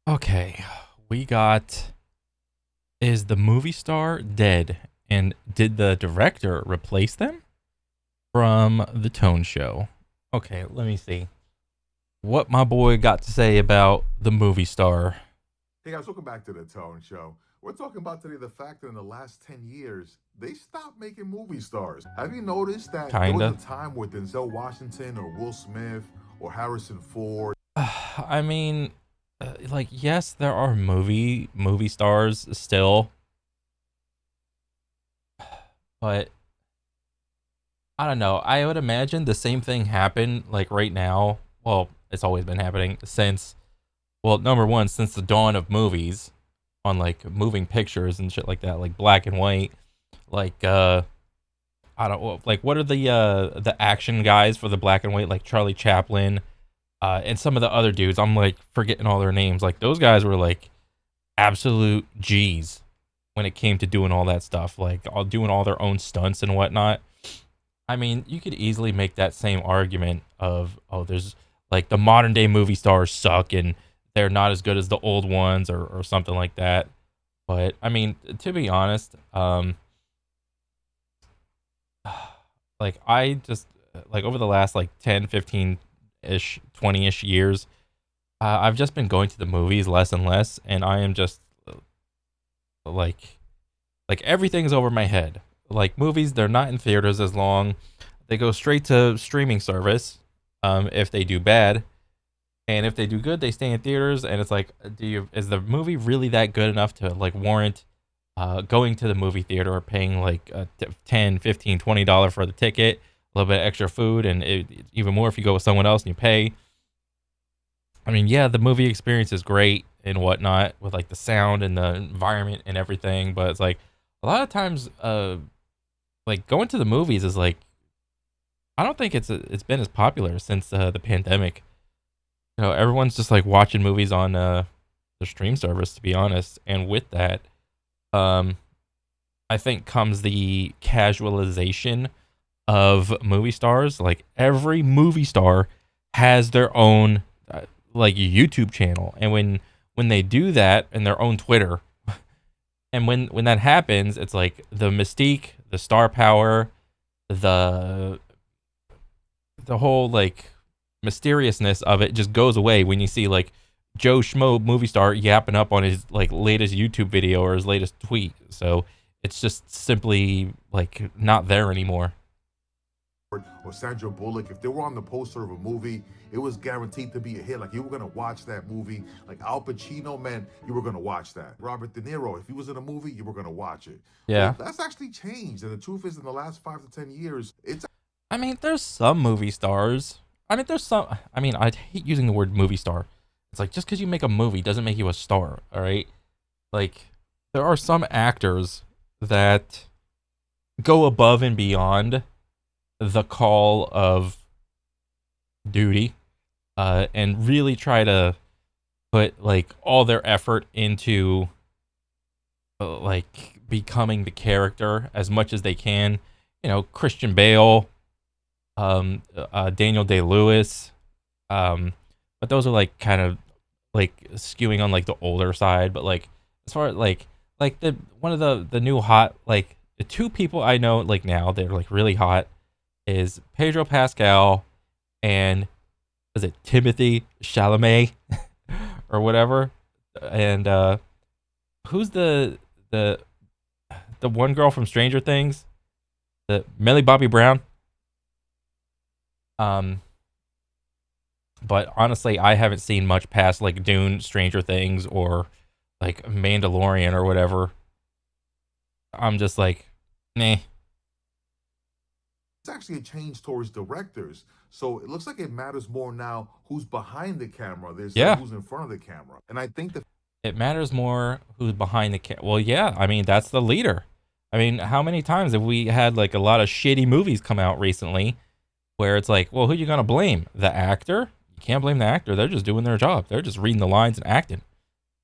Okay, we got is the movie star dead? And did the director replace them from the Tone Show? Okay, let me see what my boy got to say about the movie star. Hey guys, welcome back to the Tone Show. We're talking about today the fact that in the last 10 years, they stopped making movie stars. Have you noticed that there was a Kinda. time where Denzel Washington or Will Smith or Harrison Ford? I mean, like yes, there are movie stars still, but I don't know. I would imagine the same thing happen like right now. Well, it's always been happening since well, number one, since the dawn of movies on like moving pictures and shit like that, like black and white, like I don't like what are the action guys for the black and white, like Charlie Chaplin, and some of the other dudes. I'm like forgetting all their names. Like those guys were like absolute G's when it came to doing all that stuff, like all doing all their own stunts and whatnot. I mean, you could easily make that same argument of, oh, there's like the modern day movie stars suck and they're not as good as the old ones or something like that. But I mean, to be honest, like I just like over the last like 10, 15 ish, 20 ish years, I've just been going to the movies less and less. And I am just like, like everything's over my head. Like movies, they're not in theaters as long. They go straight to streaming service. If they do bad, and if they do good, they stay in theaters. And it's like, is the movie really that good enough to like warrant going to the movie theater or paying like 10, 15, $20 for the ticket, a little bit extra food, and even more if you go with someone else and you pay. I mean, yeah, the movie experience is great and whatnot with like the sound and the environment and everything, but it's like a lot of times, like going to the movies is like I don't think it's been as popular since the pandemic. You know, everyone's just like watching movies on the stream service, to be honest. And with that, um, I think comes the casualization of movie stars. Like every movie star has their own like YouTube channel, and when they do that and their own Twitter, and when that happens, it's like the mystique, the star power, the the whole like mysteriousness of it just goes away when you see like Joe Schmo movie star yapping up on his like latest YouTube video or his latest tweet. So it's just simply like not there anymore. Or Sandra Bullock, if they were on the poster of a movie, it was guaranteed to be a hit. Like you were gonna watch that movie. Like Al Pacino, man, you were gonna watch that. Robert De Niro, if he was in a movie, you were gonna watch it. Well, Yeah. that's actually changed. And the truth is, in the last 5 to 10 years, it's I mean, there's some movie stars. I mean, there's some. I mean, I hate using the word movie star. It's like just because you make a movie doesn't make you a star. All right. Like there are some actors that go above and beyond the call of duty, and really try to put like all their effort into like becoming the character as much as they can. You know, Christian Bale, Daniel Day Lewis, but those are like kind of like skewing on like the older side. But like as far as like the one of the new hot like the two people I know like now they're like really hot is Pedro Pascal and is it Timothy Chalamet or whatever, and who's the the one girl from Stranger Things, the Millie Bobby Brown. Um, but honestly, I haven't seen much past like Dune, Stranger Things, or like Mandalorian or whatever. I'm just like, nah. actually a change towards directors. So it looks like it matters more now who's behind the camera instead of Yeah, who's in front of the camera. And I think the it matters more who's behind the camera. Well, yeah, I mean that's the leader. I mean, how many times have we had like a lot of shitty movies come out recently where it's like, well, who you gonna blame? The actor? You can't blame the actor. They're just doing their job. They're just reading the lines and acting.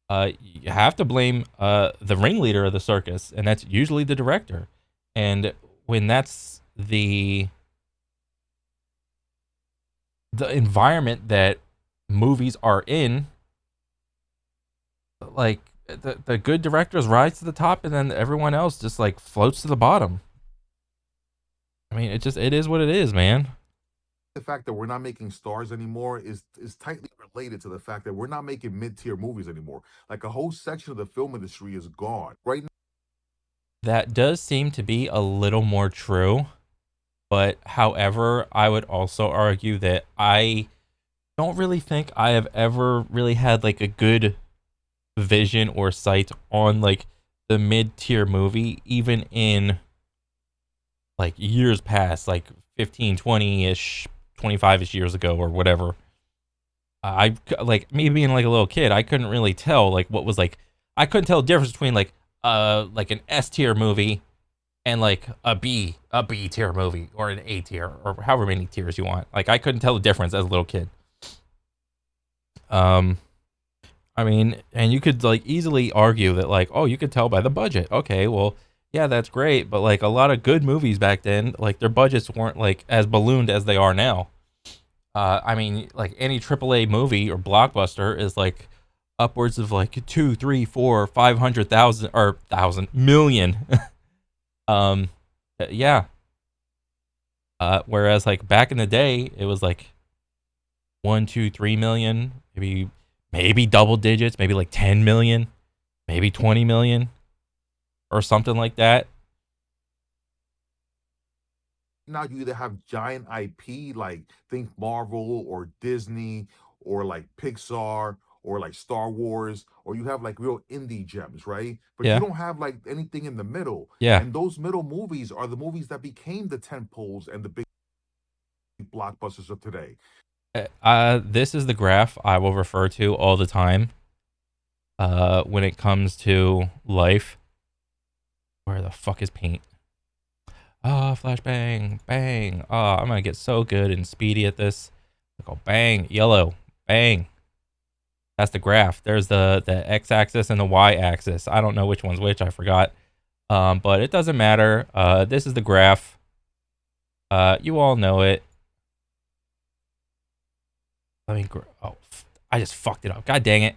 You have to blame the ringleader of the circus, and that's usually the director. And when that's the environment that movies are in, like the good directors rise to the top, and then everyone else just like floats to the bottom. I mean, it is what it is, man. The fact that we're not making stars anymore is tightly related to the fact that we're not making mid-tier movies anymore. Like a whole section of the film industry is gone. Right now, That does seem to be a little more true, but however, I would also argue that I don't really think I have ever really had like a good vision or sight on like the mid-tier movie, even in like years past, like 15, 20-ish, 25-ish years ago or whatever. I like me being like a little kid, I couldn't really tell like what was like, I couldn't tell the difference between like an S tier movie and like a B tier movie or an A tier or however many tiers you want. Like I couldn't tell the difference as a little kid. Um I mean, and you could like easily argue that like, oh, you could tell by the budget. Okay, well, yeah, that's great, but like a lot of good movies back then, like their budgets weren't like as ballooned as they are now. I mean, like any AAA movie or blockbuster is like upwards of like two, three, four, 500,000 or thousand million. um, yeah. Whereas like back in the day, it was like 1, 2, 3 million, maybe double digits, maybe like 10 million, maybe 20 million or something like that. now you either have giant IP like think Marvel or Disney or like Pixar or like Star Wars, or you have like real indie gems, right? But you Yeah. don't have like anything in the middle. Yeah. And those middle movies are the movies that became the tent poles and the big blockbusters of today. This is the graph I will refer to all the time when it comes to life. Where the fuck is paint? Oh, flashbang, bang. Oh, I'm gonna get so good and speedy at this. Go bang, yellow, bang. That's the graph. There's the x-axis and the y-axis. I don't know which one's which. I forgot. But it doesn't matter. This is the graph. You all know it. Let me. Oh, I just fucked it up. God dang it.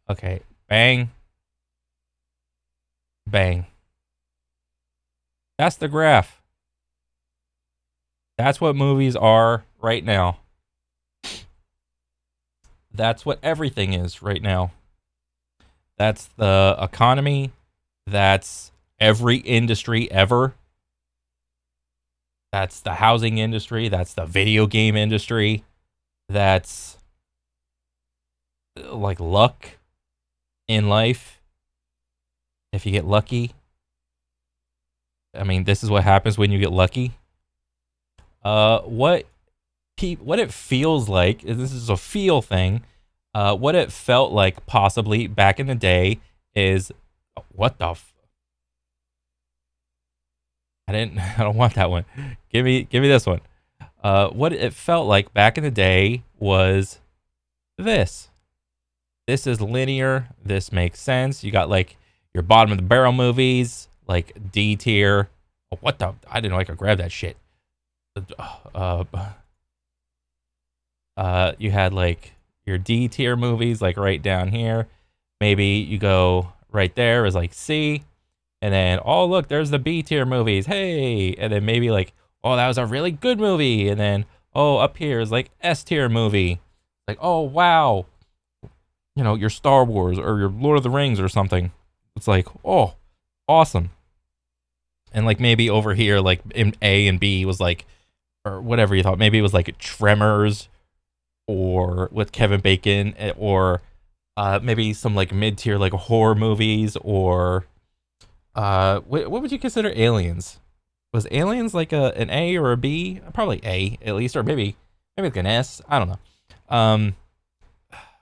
Okay, bang, bang. That's the graph. That's what movies are right now. That's what everything is right now. That's the economy. That's every industry ever. That's the housing industry. That's the video game industry. That's like luck in life. If you get lucky. I mean, this is what happens when you get lucky. What it feels like, this is a feel thing. What it felt like possibly back in the day is what the I don't want that one. Give me this one. What it felt like back in the day was this. This is linear. This makes sense. You got like your bottom of the barrel movies, like D tier. Oh, what the? I didn't know I could grab that shit. Uh, you had like your D tier movies, like right down here. Maybe you go right there is like C, and then oh look, there's the B tier movies. Hey, and then maybe like oh that was a really good movie, and then oh up here is like S tier movie. Like oh wow, you know your Star Wars or your Lord of the Rings or something. It's like oh awesome, and like maybe over here like in A and B was like or whatever you thought. Maybe it was like Tremors or with Kevin Bacon, or maybe some like mid tier like horror movies, or what would you consider Aliens? Was Aliens like an A or a B? Probably A at least, or maybe like an S. I don't know. Um,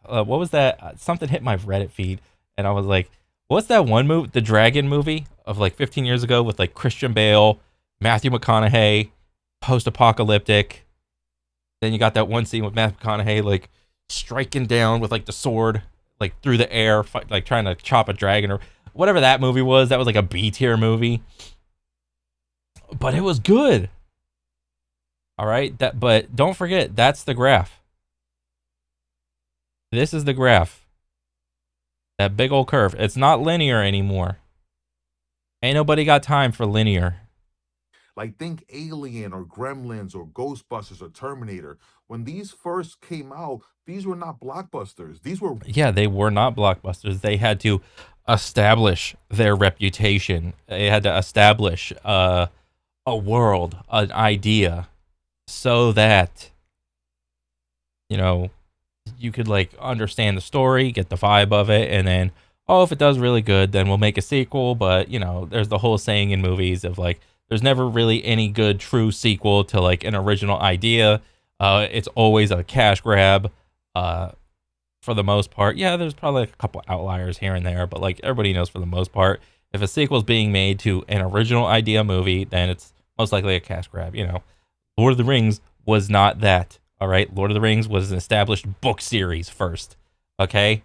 what was that? Something hit my Reddit feed, and I was like, "What's that one movie? The Dragon movie of like 15 years ago with like Christian Bale, Matthew McConaughey, post-apocalyptic." Then you got that one scene with Matthew McConaughey like striking down with like the sword like through the air, like trying to chop a dragon or whatever that movie was. That was like a B tier movie, but it was good. All right, but don't forget that's the graph. This is the graph. That big old curve. It's not linear anymore. Ain't nobody got time for linear. Like think Alien or Gremlins or Ghostbusters or Terminator. When these first came out, these were not blockbusters. These were Yeah, they were not blockbusters. They had to establish their reputation. They had to establish a world, an idea, so that you know you could like understand the story, get the vibe of it, and then oh, if it does really good, then we'll make a sequel. But there's the whole saying in movies of like, there's never really any good true sequel to like an original idea. It's always a cash grab. Uh, for the most part. Yeah, there's probably like a couple outliers here and there, but like everybody knows for the most part, if a sequel is being made to an original idea movie, then it's most likely a cash grab. Lord of the Rings was not that. All right, Lord of the Rings was an established book series first. Okay.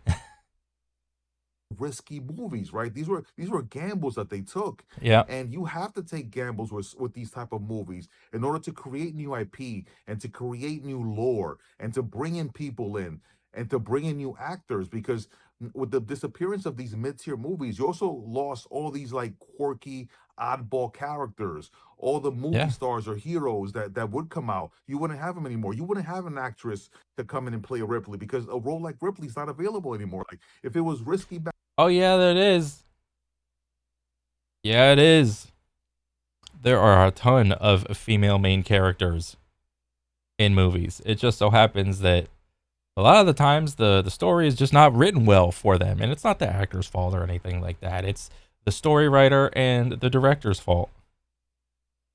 risky movies, right? These were gambles that they took. Yeah. And you have to take gambles with these type of movies in order to create new IP and to create new lore and to bring in people in and to bring in new actors because with the disappearance of these mid-tier movies, you also lost all these like quirky oddball characters, all the movie Yeah. stars or heroes that would come out. You wouldn't have them anymore. You wouldn't have an actress to come in and play a Ripley because a role like Ripley's not available anymore. Like if it was risky back. Oh yeah, that is. Yeah, it is. There are a ton of female main characters in movies. It just so happens that a lot of the times the story is just not written well for them, and it's not the actor's fault or anything like that. It's the story writer and the director's fault.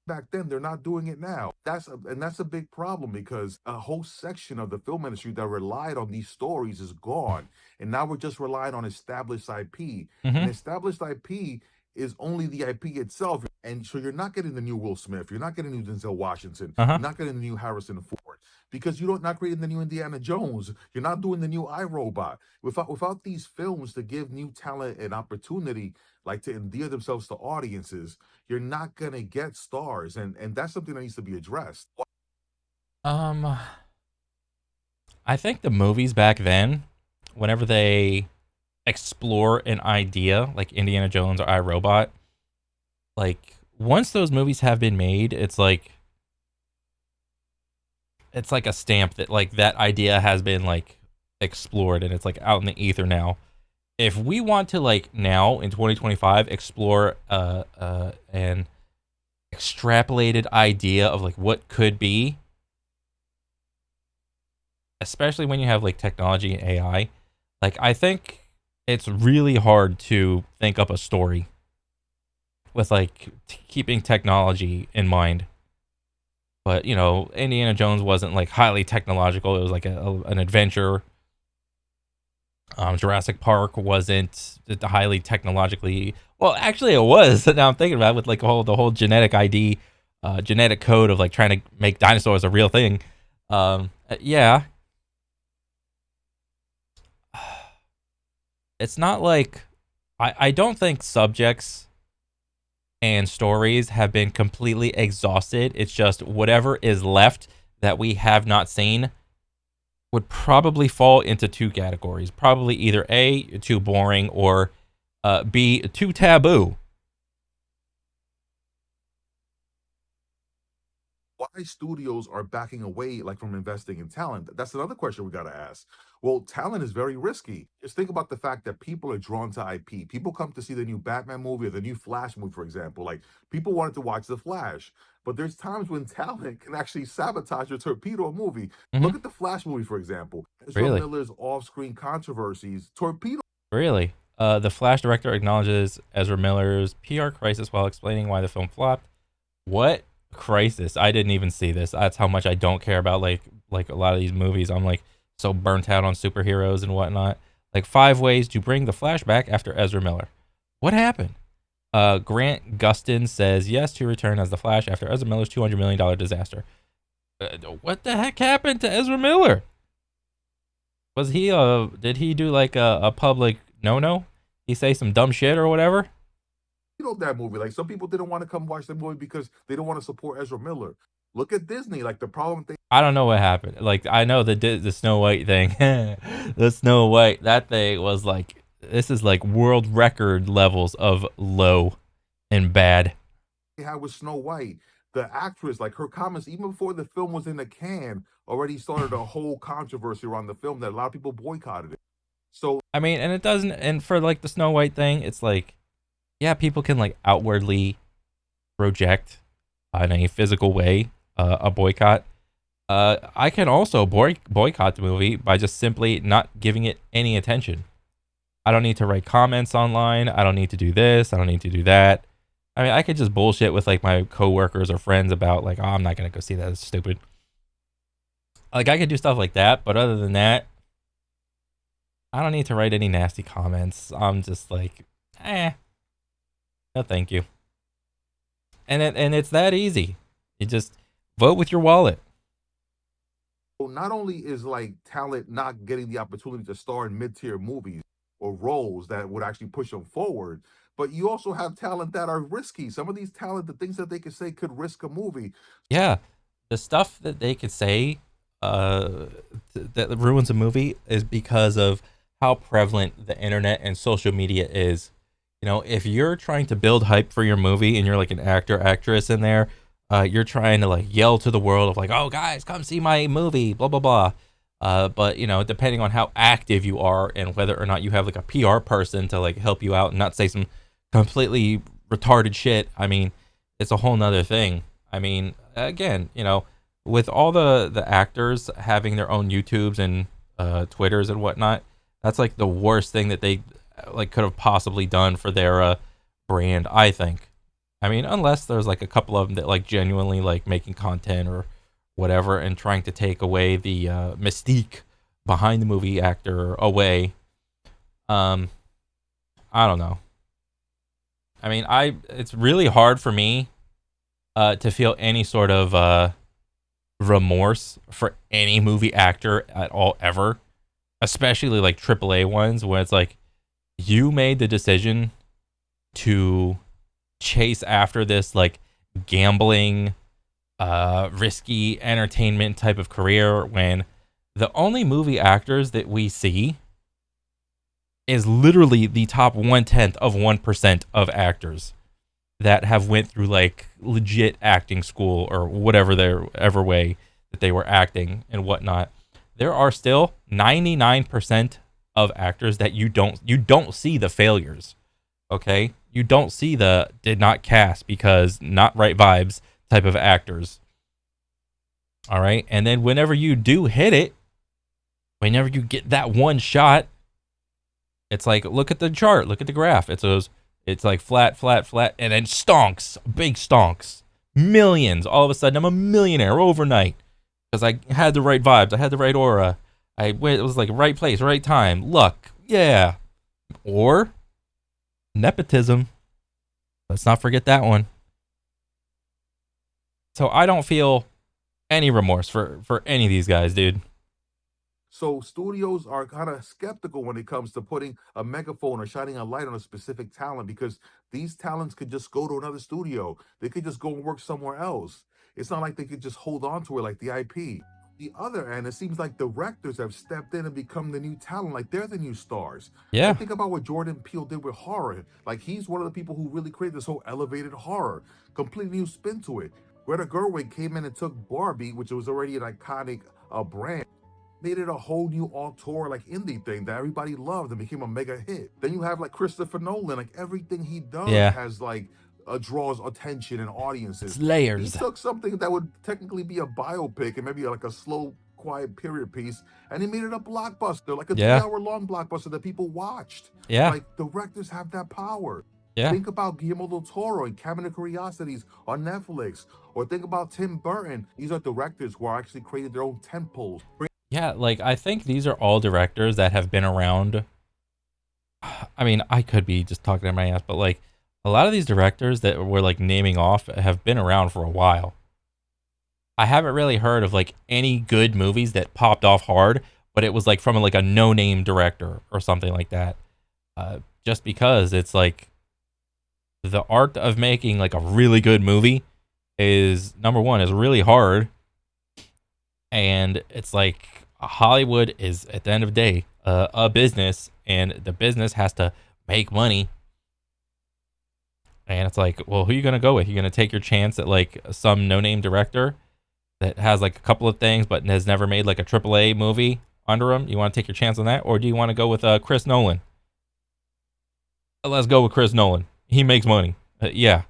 Back then they're not doing it now. That's a big problem because a whole section of the film industry that relied on these stories is gone, and now we're just relying on established IP, and Mm-hmm. established IP is only the IP itself. And so you're not getting the new Will Smith, you're not getting new Denzel Washington, Uh huh. you're not getting the new Harrison Ford because you don't not creating the new Indiana Jones, you're not doing the new iRobot. Without these films to give new talent an opportunity, like to endear themselves to audiences, you're not gonna get stars, and that's something that needs to be addressed. Um, I think the movies back then, whenever they explore an idea like Indiana Jones or iRobot, like once those movies have been made, it's like a stamp that like that idea has been like explored and it's like out in the ether now. If we want to like now in 2025 explore an extrapolated idea of like what could be, especially when you have like technology and AI, like I think it's really hard to think up a story with like keeping technology in mind. But Indiana Jones wasn't like highly technological. It was like an adventure. Jurassic Park wasn't highly technologically. Well, actually, it was. Now I'm thinking about it with like the whole genetic ID, genetic code of like trying to make dinosaurs a real thing. Yeah, it's not like I don't think subjects and stories have been completely exhausted. It's just whatever is left that we have not seen would probably fall into two categories. Probably either A, too boring, or B, too taboo. Why studios are backing away like from investing in talent? That's another question we got to ask. Well, talent is very risky. Just think about the fact that people are drawn to IP. People come to see the new Batman movie or the new Flash movie, for example. Like people wanted to watch the Flash, but there's times when talent can actually sabotage or torpedo a movie. Hmm. Look at the Flash movie, for example. Ezra Really, Miller's off-screen controversies torpedo. really. The Flash director acknowledges Ezra Miller's PR crisis while explaining why the film flopped. What crisis? I didn't even see this. That's how much I don't care about like a lot of these movies. I'm like so burnt out on superheroes and whatnot. Like 5 ways to bring the Flash back after Ezra Miller. What happened? Grant Gustin says yes to return as the Flash after Ezra Miller's $200 million disaster. What the heck happened to Ezra Miller? Was he did he do like a public no? He say some dumb shit or whatever? That movie. Like some people didn't want to come watch the movie because they don't want to support Ezra Miller. Look at Disney. Like the problem they I don't know what happened. Like I know the Snow White thing, the Snow White that thing was like this is like world record levels of low and bad. Had with Snow White, the actress, like her comments, even before the film was in the can, already started a whole controversy around the film that a lot of people boycotted it. So I mean, and it doesn't. And for like the Snow White thing, it's like yeah, people can like outwardly project in a physical way a boycott. I can also boycott the movie by just simply not giving it any attention. I don't need to write comments online. I don't need to do this. I don't need to do that. I mean, I could just bullshit with like my coworkers or friends about like, oh, I'm not gonna go see that. It's stupid. Like I could do stuff like that, but other than that, I don't need to write any nasty comments. I'm just like, no, thank you. And it's that easy. You just vote with your wallet. not only is like talent not getting the opportunity to star in mid-tier movies or roles that would actually push them forward, but you also have talent that are risky. Some of these talent, the things that they could say could risk a movie. Yeah, the stuff that they could say uh, that ruins a movie is because of how prevalent the internet and social media is. You know, if you're trying to build hype for your movie and you're like an actor, actress in there, you're trying to like yell to the world of like, oh guys, come see my movie, blah blah blah. But you know, depending on how active you are and whether or not you have like a PR person to like help you out and not say some completely retarded shit, I mean, it's a whole nother thing. I mean, again, you know, with all the actors having their own YouTubes and Twitters and whatnot, that's like the worst thing that they like could have possibly done for their brand, I think. I mean, unless there's like a couple of them that like genuinely like making content or whatever and trying to take away the mystique behind the movie actor away. Um, I don't know. I mean, I it's really hard for me to feel any sort of remorse for any movie actor at all ever, especially like AAA ones where it's like you made the decision to chase after this like gambling risky entertainment type of career when the only movie actors that we see is literally the top 1/10 of 1% of actors that have went through like legit acting school or whatever their ever way that they were acting and whatnot. There are still 99% of actors that you don't see the failures. Okay, you don't see the did not cast because not right vibes type of actors. All right, and then whenever you do hit it, whenever you get that one shot, it's like look at the chart, look at the graph. It's like flat, flat, flat, and then stonks, big stonks, millions. All of a sudden, I'm a millionaire overnight because I had the right vibes, I had the right aura, I went. It was like right place, right time, luck, yeah. Or nepotism. Let's not forget that one. So I don't feel any remorse for any of these guys, dude. So studios are kind of skeptical when it comes to putting a megaphone or shining a light on a specific talent because these talents could just go to another studio. They could just go and work somewhere else. It's not like they could just hold on to it like the IP. The other end, it seems like directors have stepped in and become the new talent, like they're the new stars. Yeah, Like think about what Jordan Peele did with horror. Like he's one of the people who really created this whole elevated horror, completely new spin to it. Greta Gerwig came in and took Barbie, which was already an iconic brand, made it a whole new auteur like indie thing that everybody loved and became a mega hit. Then you have like Christopher Nolan, like everything he does yeah. has like draws attention and It's audiences. He layers. took something that would technically be a biopic and maybe like a slow, quiet period piece, and he made it a blockbuster, like a three Yeah, hour long blockbuster that people watched. yeah, Like directors have that power. yeah, Think about Guillermo del Toro and Cabinet of Curiosities on Netflix, or think about Tim Burton. These are directors who are actually created their own temples. yeah. Like I think these are all directors that have been around. I mean, I could be just talking to my ass, but like a lot of these directors that we're like naming off have been around for a while. I haven't really heard of like any good movies that popped off hard, but it was like from like a no-name director or something like that. Just because it's like the art of making like a really good movie is number one is really hard, And it's like Hollywood is at the end of the day a business, and the business has to make money. And it's like, well, who are you gonna go with? You gonna take your chance at like some no-name director that has like a couple of things but has never made like a AAA movie under him? You want to take your chance on that, or do you want to go with Chris Nolan? Let's go with Chris Nolan. He makes money. Yeah.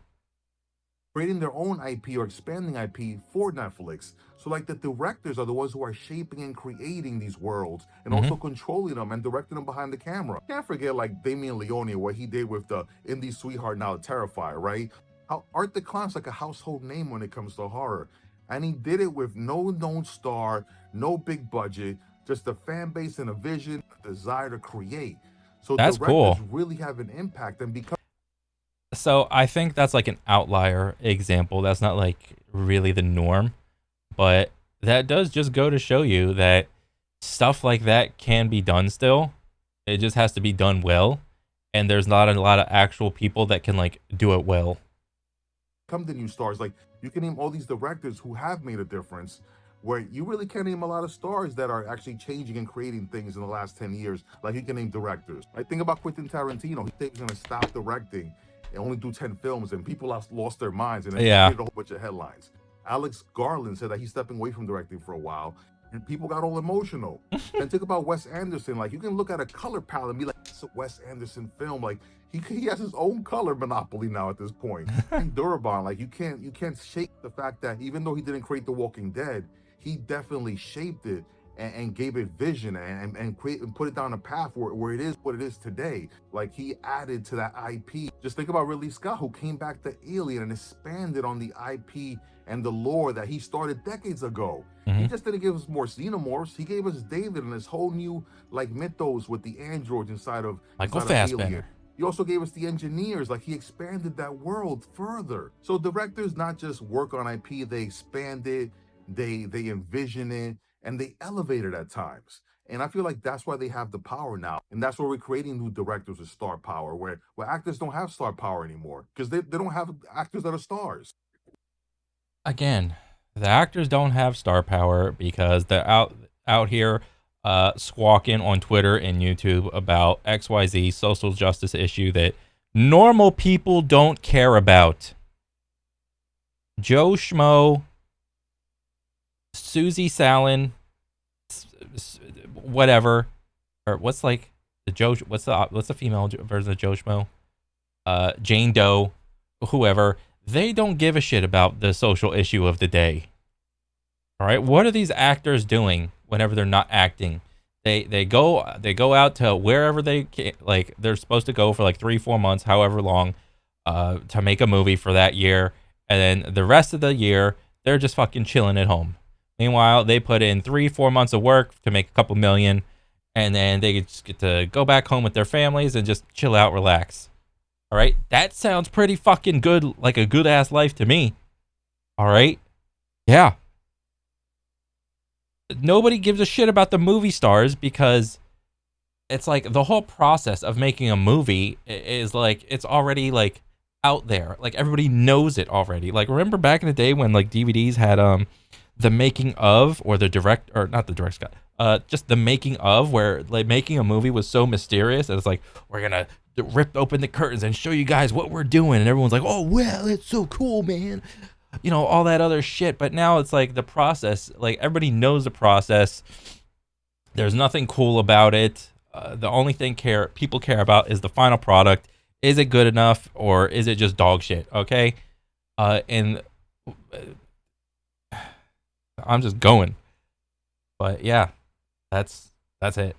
creating their own IP or expanding IP for Netflix. So like the directors are the ones who are shaping and creating these worlds and Hmm. also controlling them and directing them behind the camera. Can't forget like Damien Leone, what he did with the Indie Sweetheart, now Terrifier, right? How Art the Clown's like a household name when it comes to horror. And he did it with no known star, no big budget, just a fan base and a vision, a desire to create. So That's directors cool. really have an impact and become So I think that's like an outlier example. That's not like really the norm, but that does just go to show you that stuff like that can be done still. It just has to be done well, and there's not a lot of actual people that can like do it well. come the new stars. Like you can name all these directors who have made a difference, where you really can't name a lot of stars that are actually changing and creating things in the last 10 years. Like you can name directors. Like think about Quentin Tarantino. He said he's gonna stop directing and only do 10 films, and people lost their minds and it Yeah, created a whole bunch of headlines. Alex Garland said that he's stepping away from directing for a while, and people got all emotional. And think about Wes Anderson. Like you can look at a color palette and be like, it's a Wes Anderson film. Like he has his own color monopoly now at this point. And Durabon, like you can't shake the fact that even though he didn't create The Walking Dead, he definitely shaped it and gave it vision and create and put it down a path where it is what it is today. Like he added to that IP. Just think about Ridley Scott, who came back to Alien and expanded on the IP and the lore that he started decades ago. He hmm, just didn't give us more xenomorphs. He gave us David and this whole new like mythos with the androids Michael inside of Alien. Fassbender. He also gave us the engineers, like he expanded that world further. So directors not just work on IP, they expand it, they envision it, and they elevate it at times. And I feel like that's why they have the power now. And that's why we're creating new directors with star power, where actors don't have star power anymore. Because they don't have actors that are stars. Again, the actors don't have star power because they're out here squawking on Twitter and YouTube about XYZ social justice issue that normal people don't care about. Joe Schmo, Susie Salin, whatever, or what's like the Joe? What's the female version of Joe Schmo? Jane Doe, whoever. They don't give a shit about the social issue of the day. All right, what are these actors doing whenever they're not acting? They go out to wherever like they're supposed to go for like 3-4 months, however long, to make a movie for that year, and then the rest of the year they're just fucking chilling at home. Meanwhile, they put in 3-4 months of work to make a couple million, and then they just get to go back home with their families and just chill out, relax. All right, that sounds pretty fucking good, like a good ass life to me. All right, yeah. Nobody gives a shit about the movie stars because it's like the whole process of making a movie is like it's already like out there. Like everybody knows it already. Like remember back in the day when like DVDs had the making of or the direct or not the direct Scott just the making of where like making a movie was so mysterious and it's like we're gonna rip open the curtains and show you guys what we're doing and everyone's like oh well it's so cool man, you know, all that other shit. But now it's like the process, like everybody knows the process. There's nothing cool about it. The only thing people care about is the final product. Is it good enough or is it just dog shit? Okay, and I'm just going. But yeah, that's it.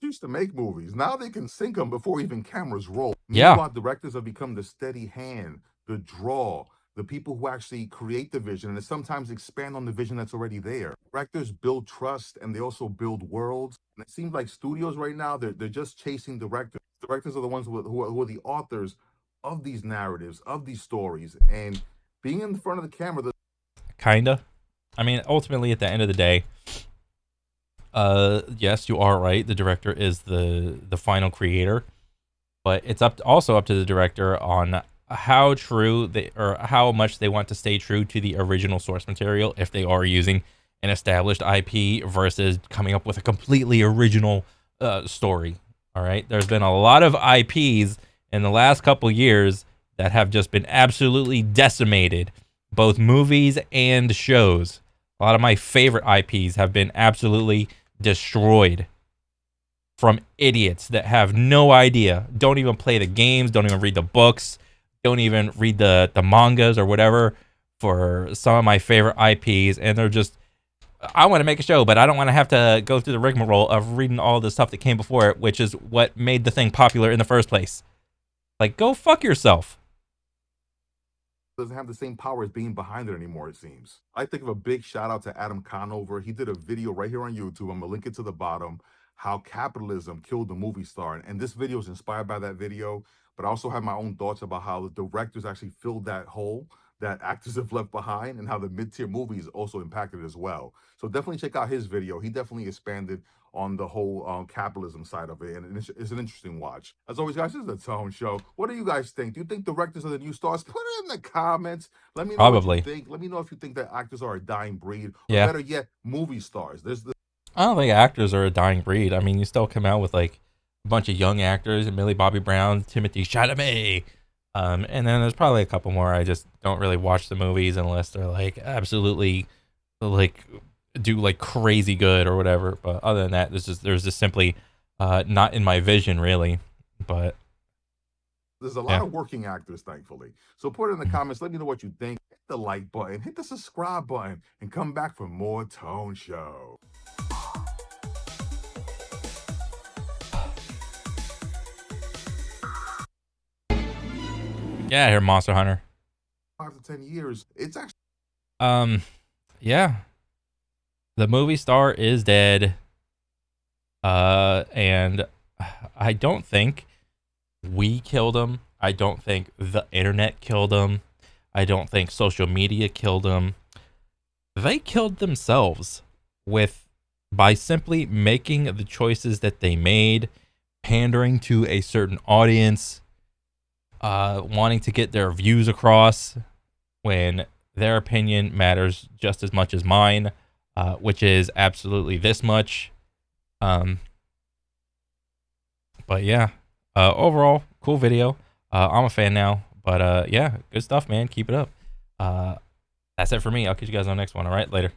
Used to make movies. Now they can sync them before even cameras roll. Yeah, Meanwhile, directors have become the steady hand, the draw, the people who actually create the vision and sometimes expand on the vision that's already there. Directors build trust and they also build worlds. And it seems like studios right now, they're just chasing directors. Directors are the ones who are the authors of these narratives, of these stories. And being in front of the camera, kinda. I mean, ultimately, at the end of the day, yes, you are right. The director is the final creator, but it's also up to the director on how true they, or how much they want to stay true to the original source material if they are using an established IP versus coming up with a completely original story. All right, there's been a lot of IPs in the last couple years that have just been absolutely decimated, both movies and shows. A lot of my favorite IPs have been absolutely destroyed from idiots that have no idea, don't even play the games, don't even read the books, don't even read the mangas or whatever for some of my favorite IPs, and they're just, I want to make a show, but I don't want to have to go through the rigmarole of reading all the stuff that came before it, which is what made the thing popular in the first place. Like, go fuck yourself. Doesn't have the same power as being behind it anymore, it seems. I think of a big shout out to Adam Conover. He did a video right here on YouTube. I'm gonna link it to the bottom. How capitalism killed the movie star. And this video is inspired by that video, but I also have my own thoughts about how the directors actually filled that hole that actors have left behind and how the mid-tier movies also impacted as well. So definitely check out his video. He definitely expanded on the whole capitalism side of it, and it's an interesting watch. As always, guys, this is the Tone Show. What do you guys think? Do you think directors are the new stars? Put it in the comments. Let me know what you Probably. think. Let me know if you think that actors are a dying breed, or Yeah. better yet, movie stars. There's the I don't think actors are a dying breed. I mean, you still come out with like a bunch of young actors, Millie Bobby Brown, Timothy Chalamet, and then there's probably a couple more. I just don't really watch the movies unless they're like absolutely like do like crazy good or whatever. But other than that, there's just simply not in my vision really. But there's a lot yeah, of working actors, thankfully. So put it in the comments. Let me know what you think. Hit the like button, hit the subscribe button, and come back for more Tone Show. yeah, here Monster Hunter. 5 to 10 years, it's actually Yeah, the movie star is dead. And I don't think we killed him. I don't think the internet killed him. I don't think social media killed him. They killed themselves with by simply making the choices that they made, pandering to a certain audience, wanting to get their views across when their opinion matters just as much as mine, which is absolutely this much. Um, but yeah, overall, cool video. I'm a fan now. But yeah, good stuff, man. Keep it up. That's it for me. I'll catch you guys on the next one. All right, later.